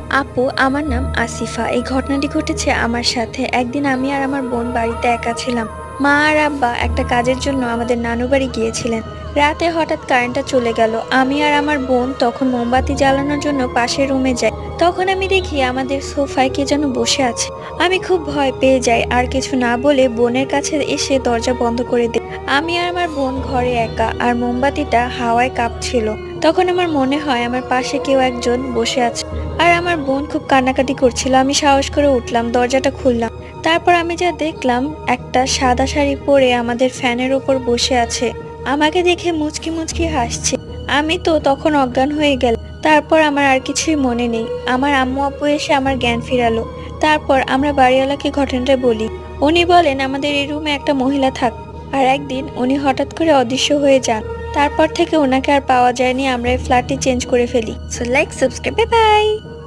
আপু, আমার নাম আসিফা। এই ঘটনাটি ঘটেছে আমার সাথে। একদিন আমি আর আমার বোন বাড়িতে একা ছিলাম। মা আর আব্বা একটা কাজের জন্য আমাদের নানু বাড়ি গিয়েছিলেন। রাতে হঠাৎ কারেন্টটা চলে গেল। আমি আর আমার বোন তখন মোমবাতি জ্বালানোর জন্য পাশের রুমে যাই। তখন আমি দেখি আমাদের সোফায় কে যেন বসে আছে। আমি খুব ভয় পেয়ে যাই, আর কিছু না বলে বোনের কাছে এসে দরজা বন্ধ করে দিই। আমি আর আমার বোন ঘরে একা, আর মোমবাতিটা হাওয়ায় কাঁপছিল। তখন আমার মনে হয় আমার পাশে কেউ একজন বসে আছে। আর আমার বোন খুব কান্নাকাটি করছিল। আমি সাহস করে উঠলাম, দরজাটা খুললাম। তারপর আমি যা দেখলাম, একটা সাদা শাড়ি পরে আমাদের ফ্যানের উপর বসে আছে। আমাকে দেখে মুচকি মুচকি হাসছে। আমি তো তখন অজ্ঞান হয়ে গেল। তারপর আমার আর কিছুই মনে নেই। আমার আম্মু আব্বু এসে আমার জ্ঞান ফিরালো। তারপর আমরা বাড়িওয়ালাকে ঘটনাটা বলি। উনি বলেন আমাদের এই রুমে একটা মহিলা থাক, আর একদিন উনি হঠাৎ করে অদৃশ্য হয়ে যান। তারপর থেকে ওনাকে আর পাওয়া যায়নি। আমরা এই ফ্ল্যাটটি চেঞ্জ করে ফেলি। So like, subscribe, bye bye.